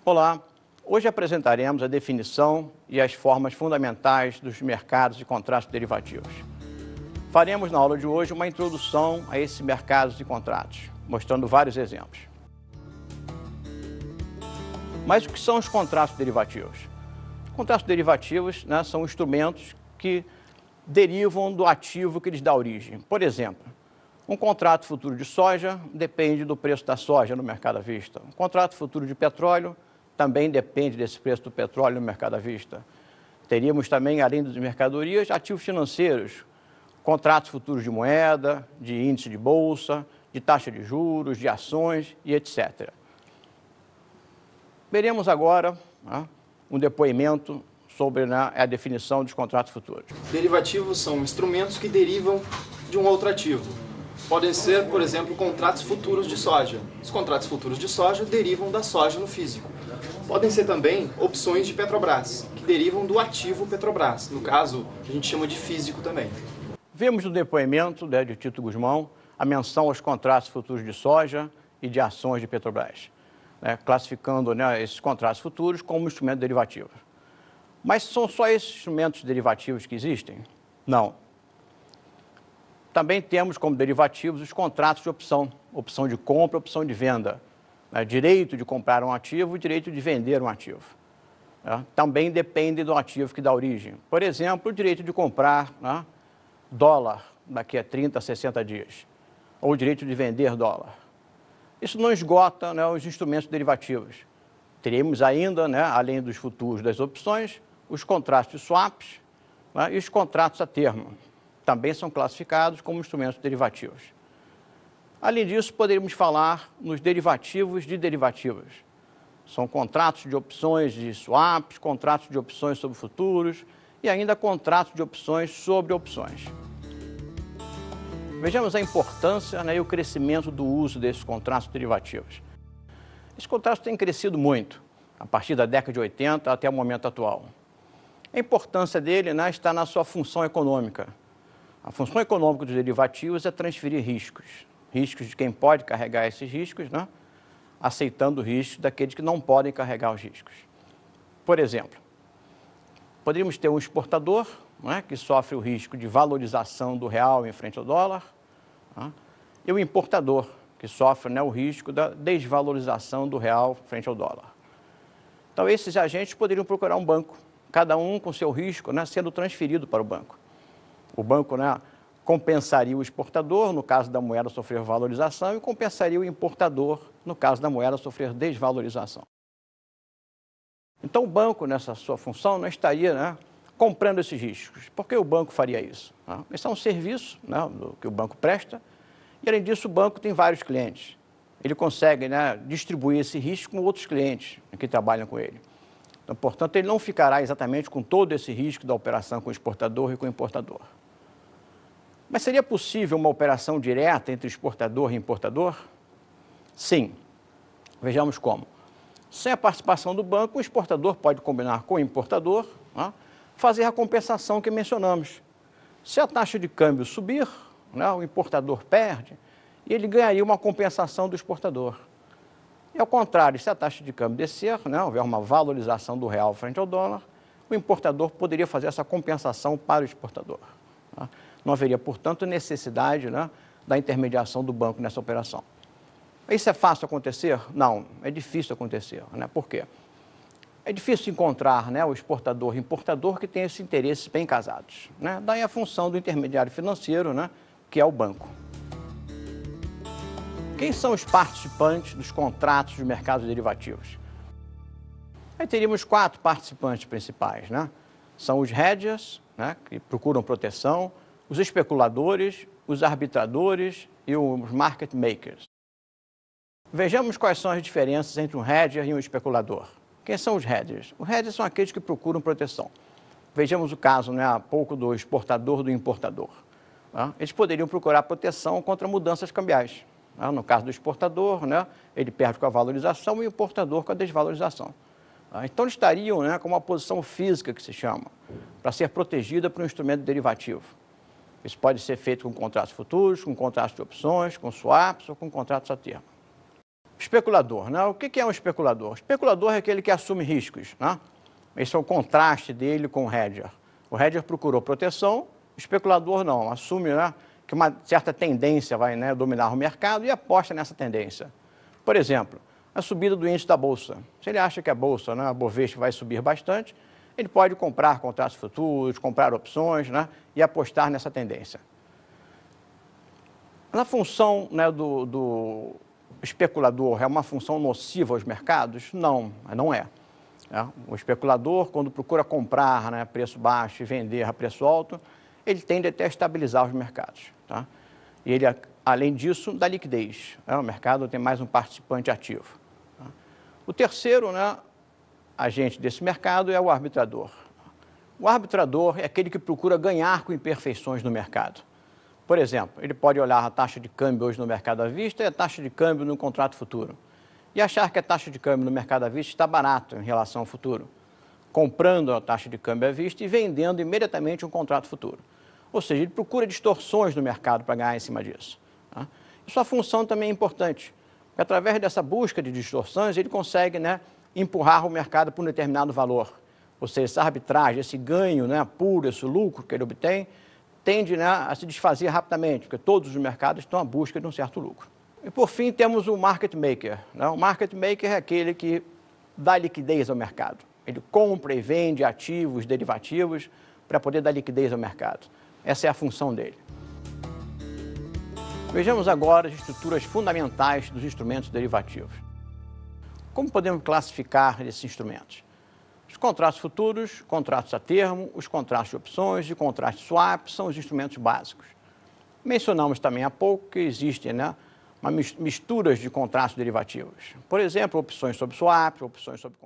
Olá, hoje apresentaremos a definição e as formas fundamentais dos mercados de contratos derivativos. Faremos na aula de hoje uma introdução a esses mercados de contratos, mostrando vários exemplos. Mas o que são os contratos derivativos? Contratos derivativos, são instrumentos que derivam do ativo que lhes dá origem. Por exemplo, um contrato futuro de soja depende do preço da soja no mercado à vista. Um contrato futuro de petróleo também depende desse preço do petróleo no mercado à vista. Teríamos também, além das mercadorias, ativos financeiros, contratos futuros de moeda, de índice de bolsa, de taxa de juros, de ações e etc. Veremos agora um depoimento sobre a definição dos contratos futuros. Derivativos são instrumentos que derivam de um outro ativo. Podem ser, por exemplo, contratos futuros de soja. Os contratos futuros de soja derivam da soja no físico. Podem ser também opções de Petrobras, que derivam do ativo Petrobras. No caso, a gente chama de físico também. Vemos no depoimento de Tito Guzmão a menção aos contratos futuros de soja e de ações de Petrobras, classificando esses contratos futuros como instrumento derivativo. Mas são só esses instrumentos derivativos que existem? Não. Também temos como derivativos os contratos de opção, opção de compra, opção de venda, direito de comprar um ativo e direito de vender um ativo. Também depende do ativo que dá origem. Por exemplo, o direito de comprar dólar daqui a 30, 60 dias, ou o direito de vender dólar. Isso não esgota os instrumentos derivativos. Teremos ainda, além dos futuros das opções, os contratos de swaps e os contratos a termo. Também são classificados como instrumentos derivativos. Além disso, poderíamos falar nos derivativos de derivativos. São contratos de opções de swaps, contratos de opções sobre futuros e ainda contratos de opções sobre opções. Vejamos a importância e o crescimento do uso desses contratos derivativos. Esses contratos têm crescido muito, a partir da década de 80 até o momento atual. A importância dele está na sua função econômica. A função econômica dos derivativos é transferir riscos. Riscos de quem pode carregar esses riscos, aceitando riscos daqueles que não podem carregar os riscos. Por exemplo, poderíamos ter um exportador que sofre o risco de valorização do real em frente ao dólar, e o importador, que sofre o risco da desvalorização do real frente ao dólar. Então, esses agentes poderiam procurar um banco, cada um com seu risco sendo transferido para o banco. O banco compensaria o exportador, no caso da moeda sofrer valorização, e compensaria o importador, no caso da moeda sofrer desvalorização. Então, o banco, nessa sua função, não estaria comprando esses riscos. Por que o banco faria isso? Esse é um serviço que o banco presta, e, além disso, o banco tem vários clientes. Ele consegue distribuir esse risco com outros clientes que trabalham com ele. Então, portanto, ele não ficará exatamente com todo esse risco da operação com o exportador e com o importador. Mas seria possível uma operação direta entre exportador e importador? Sim. Vejamos como. Sem a participação do banco, o exportador pode combinar com o importador, fazer a compensação que mencionamos. Se a taxa de câmbio subir, o importador perde e ele ganharia uma compensação do exportador. E ao contrário, se a taxa de câmbio descer, houver uma valorização do real frente ao dólar, o importador poderia fazer essa compensação para o exportador. Não haveria, portanto, necessidade da intermediação do banco nessa operação. Isso é fácil acontecer? Não, é difícil acontecer. Por quê? É difícil encontrar o exportador e importador que tenham esses interesses bem casados. Daí a função do intermediário financeiro, que é o banco. Quem são os participantes dos contratos de mercados derivativos? Aí teríamos 4 participantes principais. São os hedgers, que procuram proteção, os especuladores, os arbitradores e os market makers. Vejamos quais são as diferenças entre um hedger e um especulador. Quem são os hedgers? Os hedgers são aqueles que procuram proteção. Vejamos o caso, há pouco, do exportador e do importador. Eles poderiam procurar proteção contra mudanças cambiais. No caso do exportador, ele perde com a valorização e o importador com a desvalorização. Então, eles estariam com uma posição física, que se chama, para ser protegida por um instrumento derivativo. Isso pode ser feito com contratos futuros, com contratos de opções, com swaps ou com contratos a termo. Especulador, né? O que é um especulador? O especulador é aquele que assume riscos, né? Esse é o contraste dele com o hedger. O hedger procurou proteção, o especulador não, assume, né, que uma certa tendência vai, né, dominar o mercado e aposta nessa tendência. Por exemplo, a subida do índice da Bolsa. Se ele acha que a Bolsa, né, a Bovespa, vai subir bastante, ele pode comprar contratos futuros, comprar opções, né, e apostar nessa tendência. A função, né, do especulador é uma função nociva aos mercados? Não, não é. O especulador, quando procura comprar, né, a preço baixo e vender a preço alto, ele tende até a estabilizar os mercados. Tá? E ele, além disso, dá liquidez. Né? O mercado tem mais um participante ativo. Tá? O terceiro, né, agente desse mercado é o arbitrador. O arbitrador é aquele que procura ganhar com imperfeições no mercado. Por exemplo, ele pode olhar a taxa de câmbio hoje no mercado à vista e a taxa de câmbio no contrato futuro. E achar que a taxa de câmbio no mercado à vista está barato em relação ao futuro, comprando a taxa de câmbio à vista e vendendo imediatamente um contrato futuro. Ou seja, ele procura distorções no mercado para ganhar em cima disso. Tá? E sua função também é importante, porque através dessa busca de distorções ele consegue, né, empurrar o mercado para um determinado valor. Ou seja, essa arbitragem, esse ganho, né, puro, esse lucro que ele obtém, tende, né, a se desfazer rapidamente, porque todos os mercados estão à busca de um certo lucro. E, por fim, temos o market maker. Né? O market maker é aquele que dá liquidez ao mercado. Ele compra e vende ativos, derivativos, para poder dar liquidez ao mercado. Essa é a função dele. Vejamos agora as estruturas fundamentais dos instrumentos derivativos. Como podemos classificar esses instrumentos? Os contratos futuros, contratos a termo, os contratos de opções e contratos de swap são os instrumentos básicos. Mencionamos também há pouco que existem, né, misturas de contratos derivativos. Por exemplo, opções sobre swap, opções sobre